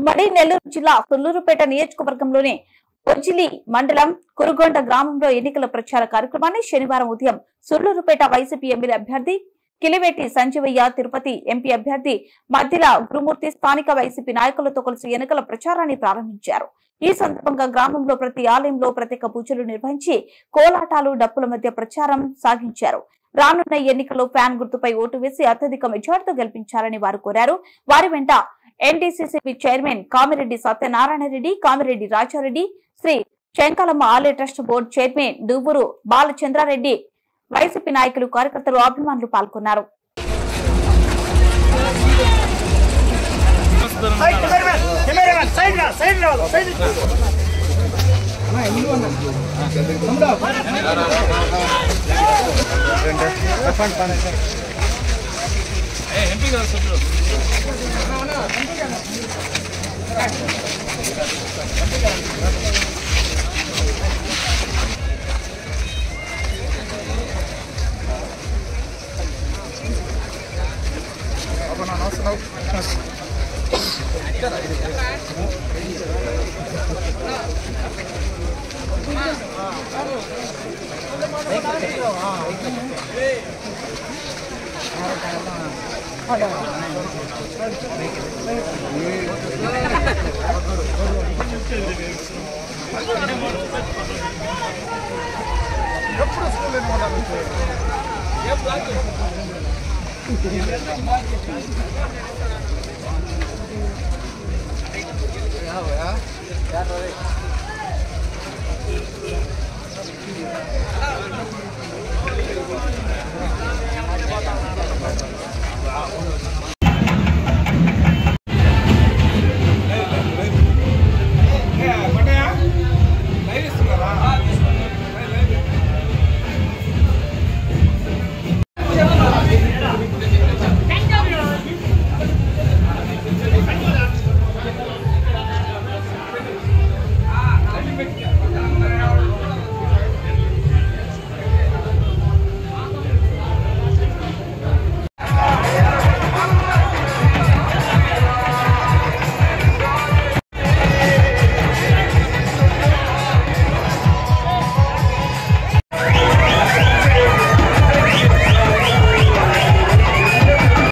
ఉమ్మడి నెల్లూరు జిల్లా సూళ్లూరుపేట నియోజకవర్గంలోని ఒజ్జిలి మండలం కురుగొండ గ్రామంలో ఎన్నికల ప్రచార కార్యక్రమాన్ని శనివారం ఉదయం సూళ్లూరుపేట వైసీపీ ఎమ్మెల్యే అభ్యర్థి కిలివేటి సంజీవయ్య, తిరుపతి ఎంపీ అభ్యర్థి మధ్యల గురుమూర్తి స్థానిక వైసీపీ నాయకులతో కలిసి ఎన్నికల ప్రచారాన్ని ప్రారంభించారు. ఈ సందర్భంగా గ్రామంలో ప్రతి ఆలయంలో ప్రత్యేక పూజలు నిర్వహించి కోలాటాలు, డప్పుల మధ్య ప్రచారం సాగించారు. రానున్న ఎన్నికల్లో ఫ్యాన్ గుర్తుపై ఓటు వేసి అత్యధిక మెజార్టీతో గెలిపించాలని వారు కోరారు. వారి వెంట ఎన్డీసీసీ చైర్మన్ కామిరెడ్డి సత్యనారాయణ రెడ్డి, కామిరెడ్డి రాజారెడ్డి, శ్రీ శంకలమ్మ ఆలయ trust board chairman Duvvuru Balachandrareddy, YCP నాయకులు, కార్యకర్తలు, అభిమానులు పాల్గొన్నారు. ఎప్పుడు